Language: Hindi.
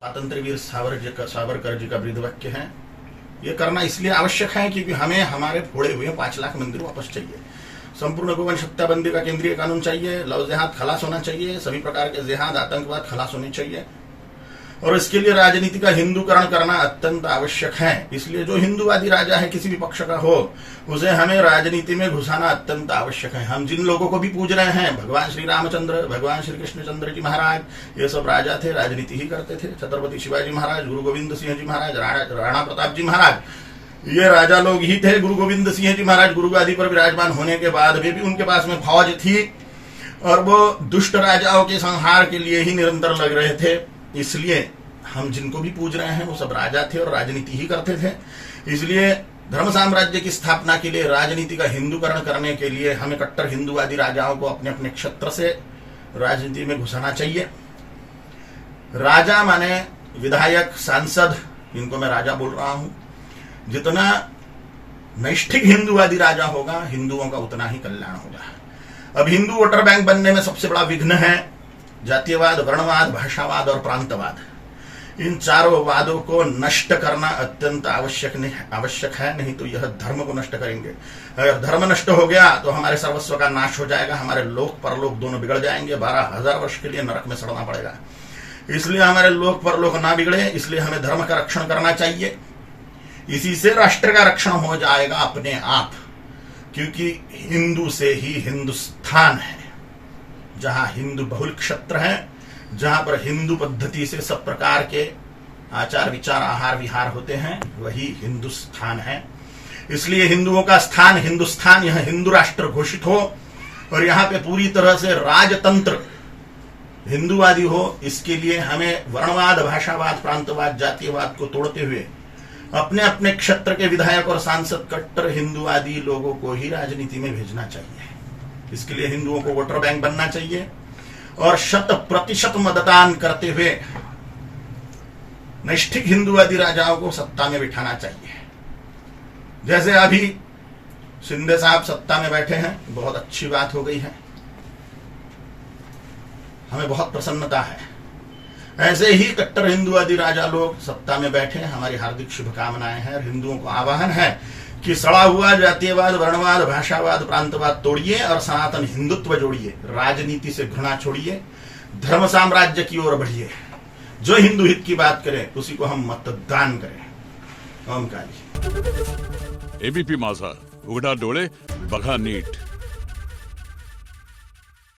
स्वातंत्र वीर सावरकर जी का ब्रीद वाक्य है। ये करना इसलिए आवश्यक है क्योंकि हमें हमारे फोड़े हुए 5 लाख मंदिर वापस चाहिए। संपूर्ण गोवंश हत्याबंदी का केंद्रीय कानून चाहिए। लव जिहाद खलास होना चाहिए। सभी प्रकार के जिहाद आतंकवाद खलास होनी चाहिए। और इसके लिए राजनीति का हिंदूकरण करना अत्यंत आवश्यक है। इसलिए जो हिंदूवादी राजा है किसी भी पक्ष का हो, उसे हमें राजनीति में घुसाना अत्यंत आवश्यक है। हम जिन लोगों को भी पूज रहे हैं, भगवान श्री रामचंद्र, भगवान श्री कृष्णचंद्र जी महाराज, ये सब राजा थे, राजनीति ही करते थे। छत्रपति शिवाजी महाराज, गुरु गोविंद सिंह जी महाराज, राणा प्रताप जी महाराज, ये राजा लोग ही थे। गुरु गोविंद सिंह जी महाराज गुरु गादी पर विराजमान होने के बाद भी उनके पास में फौज थी और वो दुष्ट राजाओं के संहार के लिए ही निरंतर लग रहे थे। इसलिए हम जिनको भी पूज रहे हैं वो सब राजा थे और राजनीति ही करते थे। इसलिए धर्म साम्राज्य की स्थापना के लिए, राजनीति का हिंदूकरण करने के लिए हमें कट्टर हिंदूवादी राजाओं को अपने अपने क्षेत्र से राजनीति में घुसाना चाहिए। राजा माने विधायक, सांसद, इनको मैं राजा बोल रहा हूं। जितना नैष्ठिक हिंदूवादी राजा होगा, हिंदुओं का उतना ही कल्याण होगा। अब हिंदू वोटर बैंक बनने में सबसे बड़ा विघ्न है जातीयवाद, वर्णवाद, भाषावाद और प्रांतवाद। इन चारों वादों को नष्ट करना अत्यंत आवश्यक है, नहीं तो यह धर्म को नष्ट करेंगे। अगर धर्म नष्ट हो गया तो हमारे सर्वस्व का नाश हो जाएगा। हमारे लोक परलोक दोनों बिगड़ जाएंगे। 12,000 वर्ष के लिए नरक में सड़ना पड़ेगा। इसलिए हमारे लोक परलोक ना बिगड़े, इसलिए हमें धर्म का रक्षण करना चाहिए। इसी से राष्ट्र का रक्षण हो जाएगा अपने आप, क्योंकि हिंदू से ही हिंदुस्तान है। जहां हिंदू बहुल क्षेत्र है, जहां पर हिंदू पद्धति से सब प्रकार के आचार विचार आहार विहार होते हैं, वही हिंदुस्तान है। इसलिए हिंदुओं का स्थान हिंदुस्तान, यह हिंदू राष्ट्र घोषित हो और यहाँ पे पूरी तरह से राजतंत्र हिंदूवादी हो। इसके लिए हमें वर्णवाद, भाषावाद, प्रांतवाद, जातीयवाद को तोड़ते हुए अपने अपने क्षेत्र के विधायक और सांसद कट्टर हिंदूवादी लोगों को ही राजनीति में भेजना चाहिए। इसके लिए हिंदुओं को वोटर बैंक बनना चाहिए और 100% मतदान करते हुए नैष्ठिक हिंदूवादी राजाओं को सत्ता में बिठाना चाहिए। जैसे अभी शिंदे साहब सत्ता में बैठे हैं, बहुत अच्छी बात हो गई है, हमें बहुत प्रसन्नता है। ऐसे ही कट्टर हिंदूवादी राजा लोग सत्ता में बैठे, हमारी हार्दिक शुभकामनाएं हैं। और हिंदुओं को आह्वान है कि सड़ा हुआ जातीयवाद, वर्णवाद, भाषावाद, प्रांतवाद तोड़िए और सनातन हिंदुत्व जोड़िए। राजनीति से घृणा छोड़िए, धर्म साम्राज्य की ओर बढ़िए। जो हिंदू हित की बात करे उसी को हम मतदान करें। ओम काली। एबीपी माझा, उघडा डोळे बघा नीट।